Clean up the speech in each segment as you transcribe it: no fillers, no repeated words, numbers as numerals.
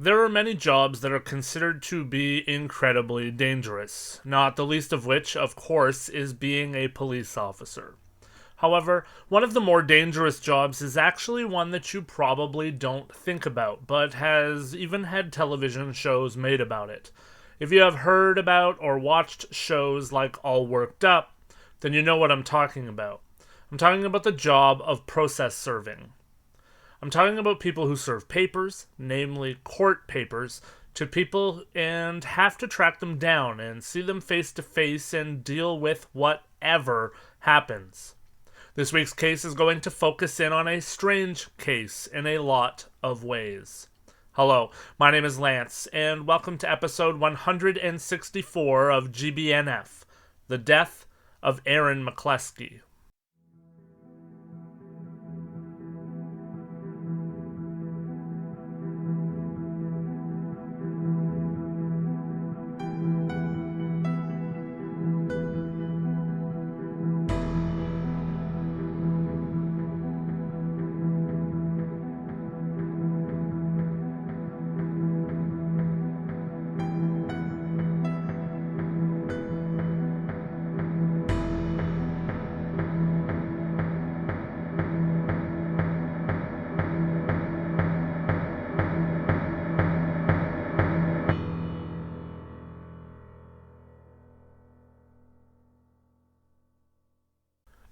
There are many jobs that are considered to be incredibly dangerous, not the least of which, of course, is being a police officer. However, one of the more dangerous jobs is actually one that you probably don't think about, but has even had television shows made about it. If you have heard about or watched shows like All Worked Up, then you know what I'm talking about. I'm talking about the job of process serving. I'm talking about people who serve papers, namely court papers, to people and have to track them down and see them face to face and deal with whatever happens. This week's case is going to focus in on a strange case in a lot of ways. Hello, my name is Lance, and welcome to episode 164 of GBNF, The Death of Erin McCleskey.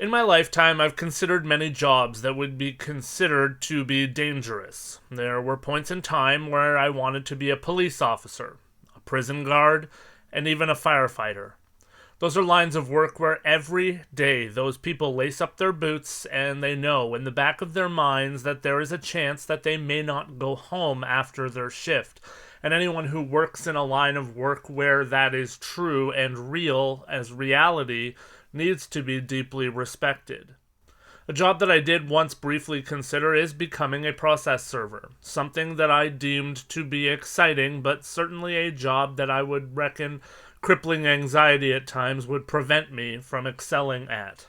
In my lifetime, I've considered many jobs that would be considered to be dangerous. There were points in time where I wanted to be a police officer, a prison guard, and even a firefighter. Those are lines of work where every day those people lace up their boots and they know in the back of their minds that there is a chance that they may not go home after their shift. And anyone who works in a line of work where that is true and real as reality needs to be deeply respected. A job that I did once briefly consider is becoming a process server, something that I deemed to be exciting, but certainly a job that I would reckon crippling anxiety at times would prevent me from excelling at.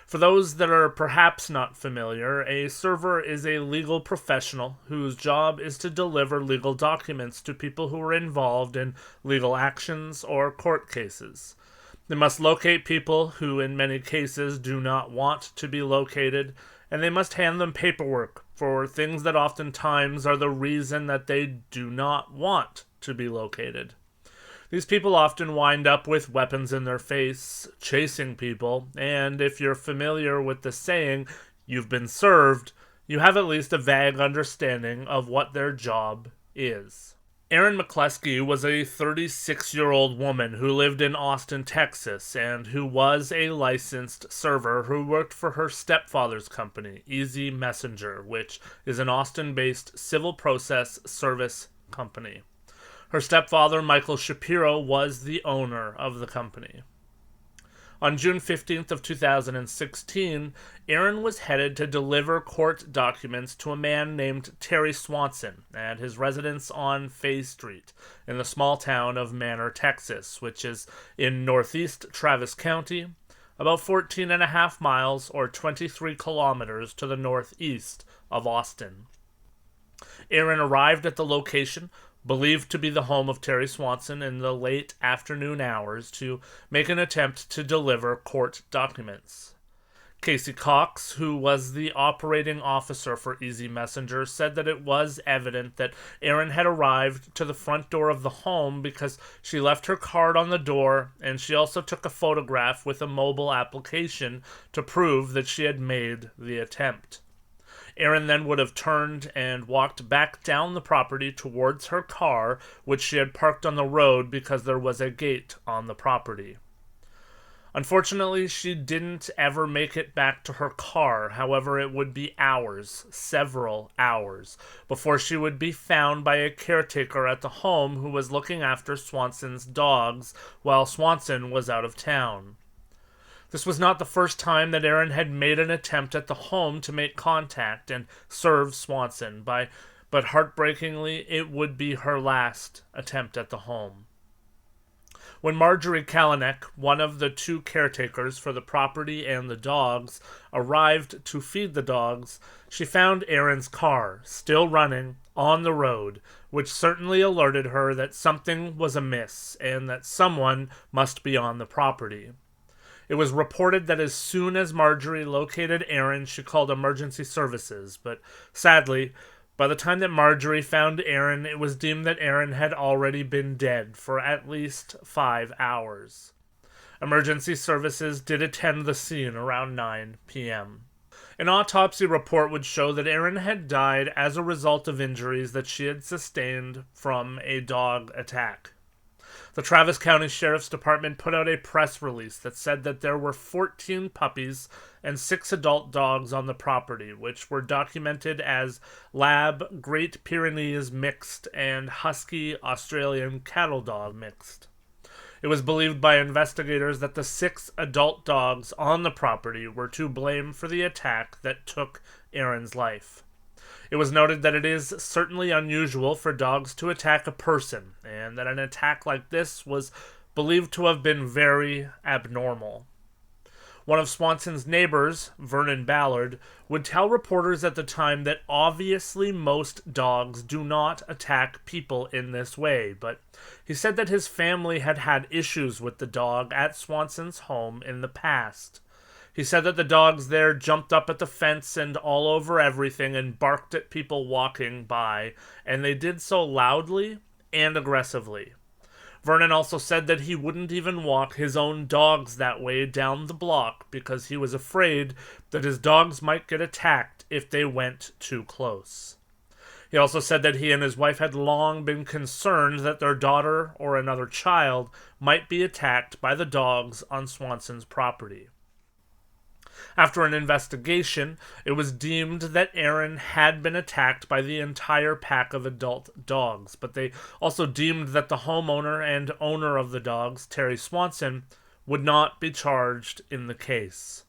For those that are perhaps not familiar, a server is a legal professional whose job is to deliver legal documents to people who are involved in legal actions or court cases. They must locate people who in many cases do not want to be located, and they must hand them paperwork for things that oftentimes are the reason that they do not want to be located. These people often wind up with weapons in their face, chasing people, and if you're familiar with the saying, "you've been served," you have at least a vague understanding of what their job is. Erin McCleskey was a 36-year-old woman who lived in Austin, Texas, and who was a licensed server who worked for her stepfather's company, Easy Messenger, which is an Austin-based civil process service company. Her stepfather, Michael Shapiro, was the owner of the company. On June 15th of 2016, Erin was headed to deliver court documents to a man named Terry Swanson at his residence on Fay Street in the small town of Manor, Texas, which is in northeast Travis County, about 14 and a half miles or 23 kilometers to the northeast of Austin. Erin arrived at the location, believed to be the home of Terry Swanson, in the late afternoon hours to make an attempt to deliver court documents. Casey Cox, who was the operating officer for Easy Messenger, said that it was evident that Erin had arrived to the front door of the home because she left her card on the door, and she also took a photograph with a mobile application to prove that she had made the attempt. Erin then would have turned and walked back down the property towards her car, which she had parked on the road because there was a gate on the property. Unfortunately, she didn't ever make it back to her car. However, it would be hours, several hours, before she would be found by a caretaker at the home who was looking after Swanson's dogs while Swanson was out of town. This was not the first time that Erin had made an attempt at the home to make contact and serve Swanson, but heartbreakingly, it would be her last attempt at the home. When Marjorie Kalanick, one of the two caretakers for the property and the dogs, arrived to feed the dogs, she found Erin's car, still running, on the road, which certainly alerted her that something was amiss and that someone must be on the property. It was reported that as soon as Marjorie located Erin, she called emergency services, but sadly, by the time that Marjorie found Erin, it was deemed that Erin had already been dead for at least 5 hours. Emergency services did attend the scene around 9 p.m. An autopsy report would show that Erin had died as a result of injuries that she had sustained from a dog attack. The Travis County Sheriff's Department put out a press release that said that there were 14 puppies and 6 adult dogs on the property, which were documented as Lab, Great Pyrenees Mixed, and Husky Australian Cattle Dog Mixed. It was believed by investigators that the 6 adult dogs on the property were to blame for the attack that took Erin's life. It was noted that it is certainly unusual for dogs to attack a person, and that an attack like this was believed to have been very abnormal. One of Swanson's neighbors, Vernon Ballard, would tell reporters at the time that obviously most dogs do not attack people in this way, but he said that his family had had issues with the dog at Swanson's home in the past. He said that the dogs there jumped up at the fence and all over everything and barked at people walking by, and they did so loudly and aggressively. Vernon also said that he wouldn't even walk his own dogs that way down the block because he was afraid that his dogs might get attacked if they went too close. He also said that he and his wife had long been concerned that their daughter or another child might be attacked by the dogs on Swanson's property. After an investigation, it was deemed that Erin had been attacked by the entire pack of adult dogs, but they also deemed that the homeowner and owner of the dogs, Terry Swanson, would not be charged in the case.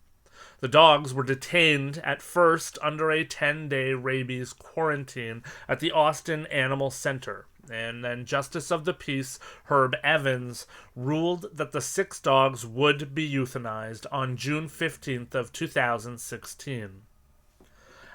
The dogs were detained at first under a 10-day rabies quarantine at the Austin Animal Center, and then Justice of the Peace Herb Evans ruled that the 6 dogs would be euthanized on June 15th of 2016.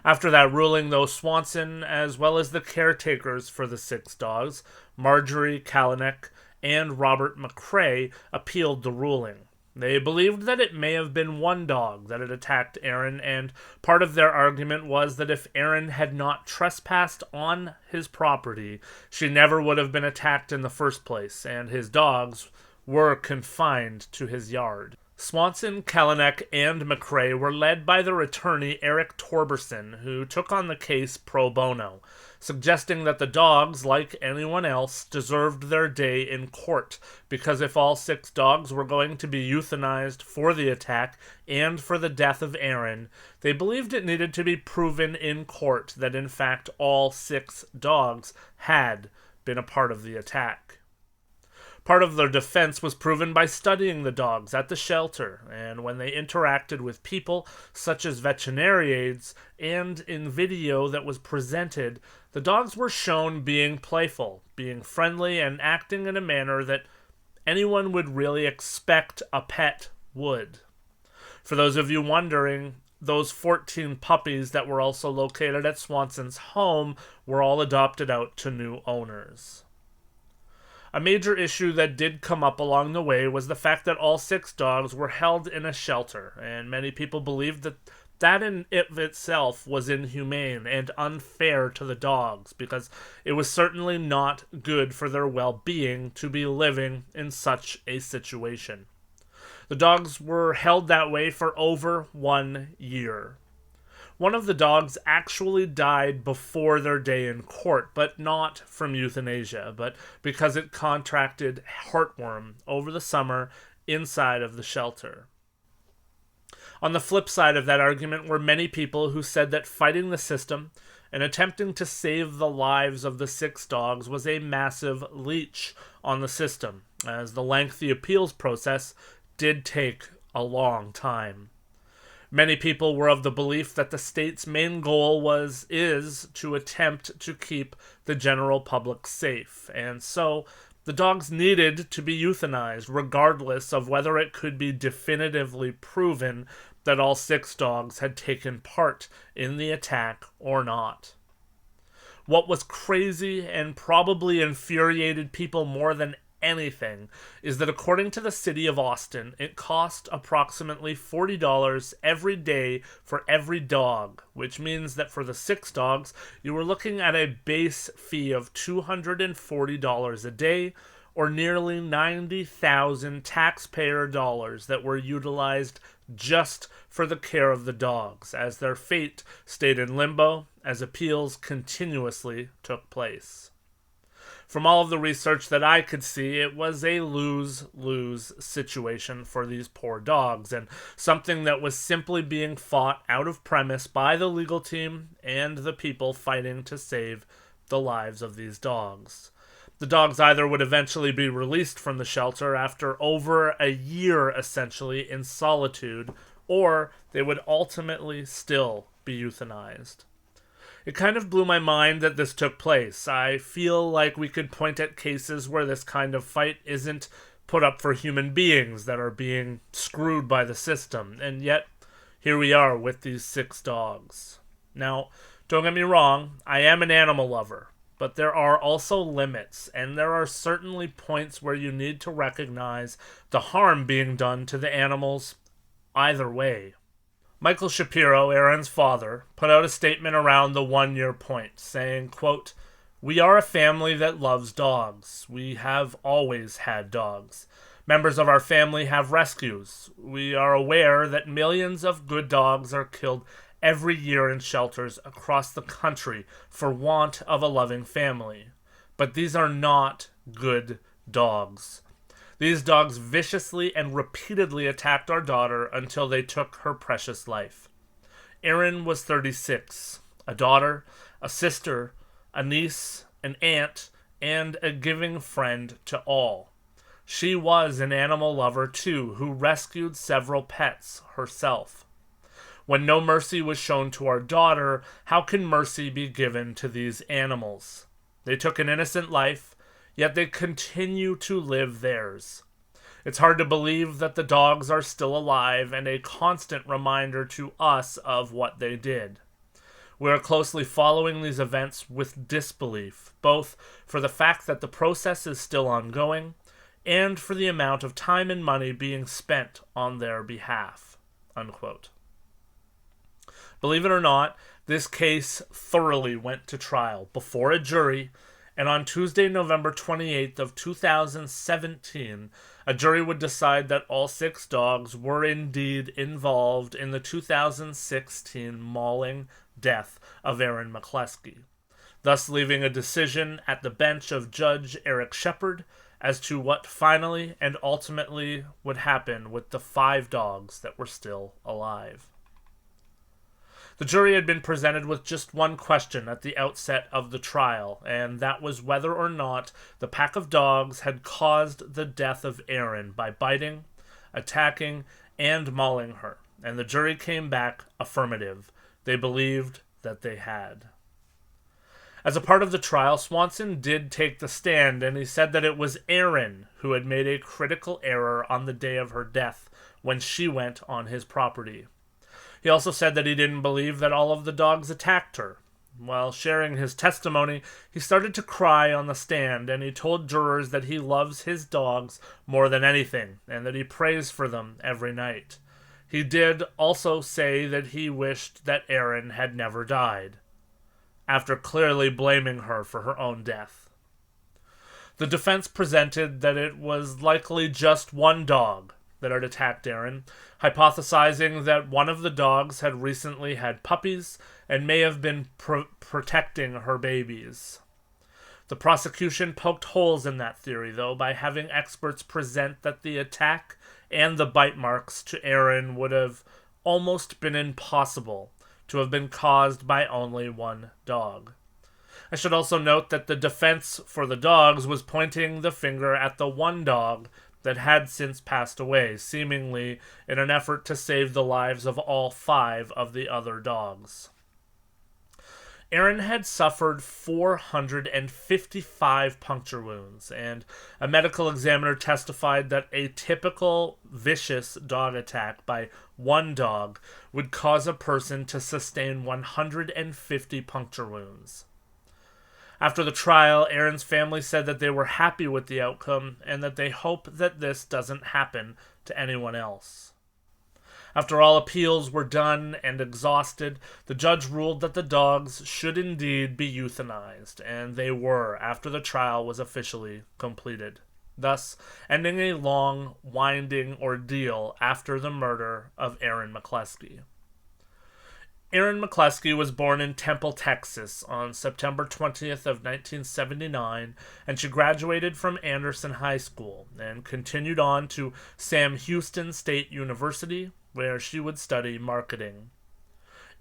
After that ruling, though, Swanson, as well as the caretakers for the 6 dogs, Marjorie Kalanick and Robert McCrae, appealed the ruling. They believed that it may have been one dog that had attacked Erin, and part of their argument was that if Erin had not trespassed on his property, she never would have been attacked in the first place, and his dogs were confined to his yard. Swanson, Kalanick, and McCrae were led by their attorney Eric Torberson, who took on the case pro bono, suggesting that the dogs, like anyone else, deserved their day in court, because if all 6 dogs were going to be euthanized for the attack and for the death of Erin, they believed it needed to be proven in court that in fact all 6 dogs had been a part of the attack. Part of their defense was proven by studying the dogs at the shelter, and when they interacted with people, such as veterinary aides, and in video that was presented, the dogs were shown being playful, being friendly, and acting in a manner that anyone would really expect a pet would. For those of you wondering, those 14 puppies that were also located at Swanson's home were all adopted out to new owners. A major issue that did come up along the way was the fact that all 6 dogs were held in a shelter, and many people believed that that in itself was inhumane and unfair to the dogs, because it was certainly not good for their well-being to be living in such a situation. The dogs were held that way for over 1 year. One of the dogs actually died before their day in court, but not from euthanasia, but because it contracted heartworm over the summer inside of the shelter. On the flip side of that argument were many people who said that fighting the system and attempting to save the lives of the 6 dogs was a massive leech on the system, as the lengthy appeals process did take a long time. Many people were of the belief that the state's main goal is to attempt to keep the general public safe, and so The dogs needed to be euthanized, regardless of whether it could be definitively proven that all 6 dogs had taken part in the attack or not. What was crazy and probably infuriated people more than anything is that according to the city of Austin, it cost approximately $40 every day for every dog, which means that for the 6 dogs, you were looking at a base fee of $240 a day, or nearly 90,000 taxpayer dollars that were utilized just for the care of the dogs, as their fate stayed in limbo as appeals continuously took place. From all of the research that I could see, it was a lose-lose situation for these poor dogs, and something that was simply being fought out of premise by the legal team and the people fighting to save the lives of these dogs. The dogs either would eventually be released from the shelter after over a year, essentially, in solitude, or they would ultimately still be euthanized. It kind of blew my mind that this took place. I feel like we could point at cases where this kind of fight isn't put up for human beings that are being screwed by the system, and yet here we are with these 6 dogs. Now, don't get me wrong, I am an animal lover. But there are also limits, and there are certainly points where you need to recognize the harm being done to the animals either way. Michael Shapiro, Erin's father, put out a statement around the 1-year point, saying, quote, "We are a family that loves dogs. We have always had dogs. Members of our family have rescues. We are aware that millions of good dogs are killed every year in shelters across the country for want of a loving family. But these are not good dogs. These dogs viciously and repeatedly attacked our daughter until they took her precious life. Erin was 36, a daughter, a sister, a niece, an aunt, and a giving friend to all. She was an animal lover too, who rescued several pets herself. When no mercy was shown to our daughter, how can mercy be given to these animals? They took an innocent life, yet they continue to live theirs. It's hard to believe that the dogs are still alive and a constant reminder to us of what they did. We are closely following these events with disbelief, both for the fact that the process is still ongoing and for the amount of time and money being spent on their behalf." Unquote. Believe it or not, this case thoroughly went to trial before a jury, and on Tuesday, November 28th of 2017, a jury would decide that all 6 dogs were indeed involved in the 2016 mauling death of Erin McCleskey, thus leaving a decision at the bench of Judge Eric Shepard as to what finally and ultimately would happen with the 5 dogs that were still alive. The jury had been presented with just one question at the outset of the trial, and that was whether or not the pack of dogs had caused the death of Erin by biting, attacking, and mauling her, and the jury came back affirmative. They believed that they had. As a part of the trial, Swanson did take the stand, and he said that it was Erin who had made a critical error on the day of her death when she went on his property. He also said that he didn't believe that all of the dogs attacked her. While sharing his testimony, he started to cry on the stand, and he told jurors that he loves his dogs more than anything, and that he prays for them every night. He did also say that he wished that Erin had never died, after clearly blaming her for her own death. The defense presented that it was likely just one dog that had attacked Erin, hypothesizing that one of the dogs had recently had puppies and may have been protecting her babies. The prosecution poked holes in that theory, though, by having experts present that the attack and the bite marks to Erin would have almost been impossible to have been caused by only one dog. I should also note that the defense for the dogs was pointing the finger at the one dog that had since passed away, seemingly in an effort to save the lives of all 5 of the other dogs. Erin had suffered 455 puncture wounds, and a medical examiner testified that a typical vicious dog attack by one dog would cause a person to sustain 150 puncture wounds. After the trial, Erin's family said that they were happy with the outcome and that they hope that this doesn't happen to anyone else. After all appeals were done and exhausted, the judge ruled that the dogs should indeed be euthanized, and they were after the trial was officially completed, thus ending a long, winding ordeal after the murder of Erin McCleskey. Erin McCleskey was born in Temple, Texas on September 20th of 1979, and she graduated from Anderson High School and continued on to Sam Houston State University, where she would study marketing.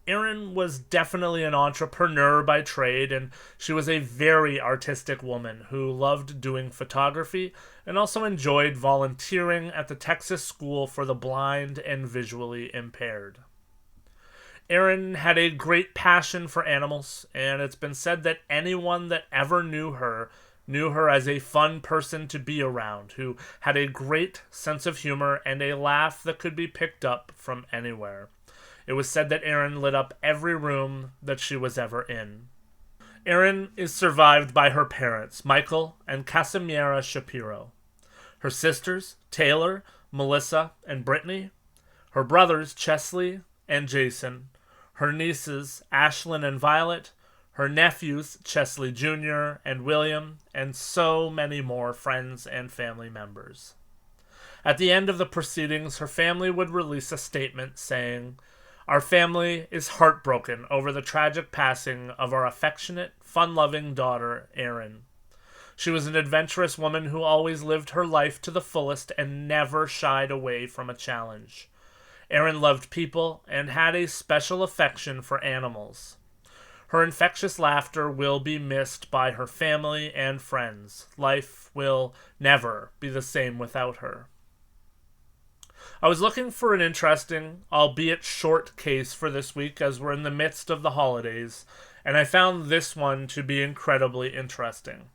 Erin was definitely an entrepreneur by trade, and she was a very artistic woman who loved doing photography and also enjoyed volunteering at the Texas School for the Blind and Visually Impaired. Erin had a great passion for animals, and it's been said that anyone that ever knew her as a fun person to be around, who had a great sense of humor and a laugh that could be picked up from anywhere. It was said that Erin lit up every room that she was ever in. Erin is survived by her parents, Michael and Casimiera Shapiro, her sisters, Taylor, Melissa, and Brittany, her brothers, Chesley and Jason, her nieces, Ashlyn and Violet, her nephews, Chesley Jr. and William, and so many more friends and family members. At the end of the proceedings, her family would release a statement saying, "Our family is heartbroken over the tragic passing of our affectionate, fun-loving daughter, Erin. She was an adventurous woman who always lived her life to the fullest and never shied away from a challenge. Erin loved people and had a special affection for animals. Her infectious laughter will be missed by her family and friends. Life will never be the same without her." I was looking for an interesting, albeit short case for this week as we're in the midst of the holidays, and I found this one to be incredibly interesting.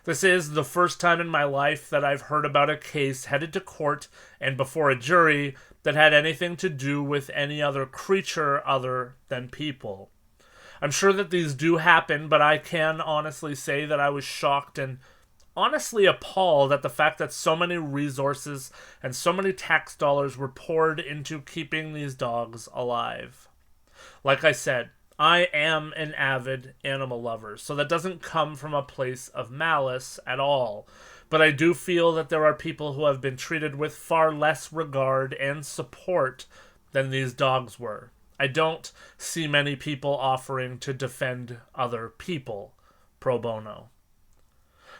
This is the first time in my life that I've heard about a case headed to court and before a jury that had anything to do with any other creature other than people. I'm sure that these do happen, but I can honestly say that I was shocked and honestly appalled at the fact that so many resources and so many tax dollars were poured into keeping these dogs alive. Like I said, I am an avid animal lover, so that doesn't come from a place of malice at all. But I do feel that there are people who have been treated with far less regard and support than these dogs were. I don't see many people offering to defend other people pro bono.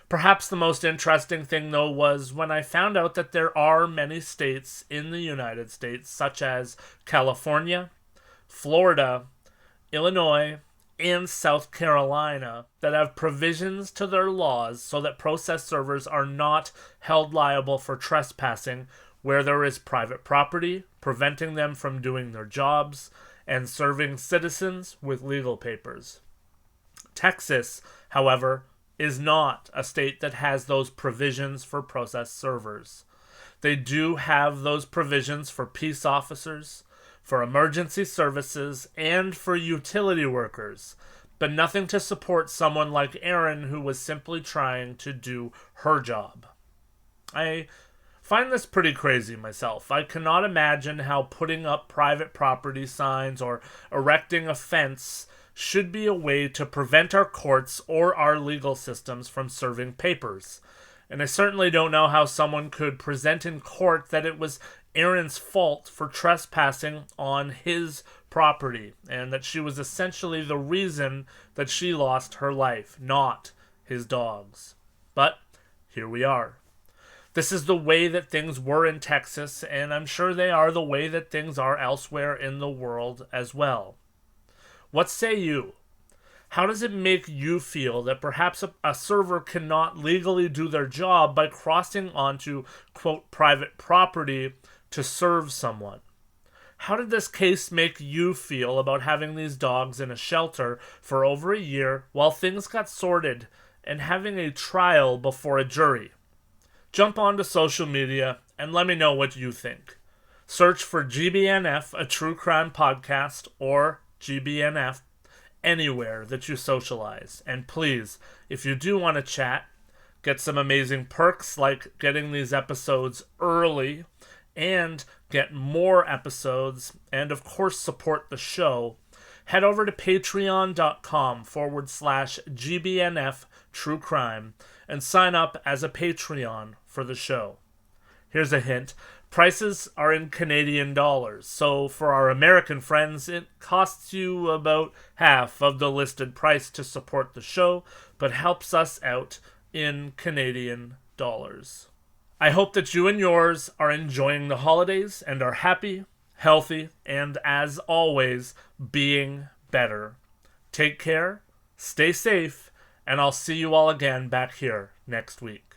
Perhaps the most interesting thing, though, was when I found out that there are many states in the United States, such as California, Florida, Illinois, and South Carolina, that have provisions to their laws so that process servers are not held liable for trespassing where there is private property, preventing them from doing their jobs, and serving citizens with legal papers. Texas, however, is not a state that has those provisions for process servers. They do have those provisions for peace officers, for emergency services, and for utility workers, but nothing to support someone like Erin who was simply trying to do her job. I find this pretty crazy myself. I cannot imagine how putting up private property signs or erecting a fence should be a way to prevent our courts or our legal systems from serving papers. And I certainly don't know how someone could present in court that it was Erin's fault for trespassing on his property, and that she was essentially the reason that she lost her life, not his dog's. But here we are. This is the way that things were in Texas, and I'm sure they are the way that things are elsewhere in the world as well. What say you? How does it make you feel that perhaps a server cannot legally do their job by crossing onto, quote, private property to serve someone? How did this case make you feel about having these dogs in a shelter for over a year while things got sorted and having a trial before a jury? Jump onto social media and let me know what you think. Search for GBNF, a true crime podcast, or GBNF anywhere that you socialize. And please, if you do want to chat, get some amazing perks like getting these episodes early and get more episodes and, of course, support the show. Head over to patreon.com/GBNF True Crime and sign up as a Patreon for the show. Here's a hint. Prices are in Canadian dollars, so for our American friends, it costs you about half of the listed price to support the show, but helps us out in Canadian dollars. I hope that you and yours are enjoying the holidays and are happy, healthy, and as always, being better. Take care, stay safe, and I'll see you all again back here next week.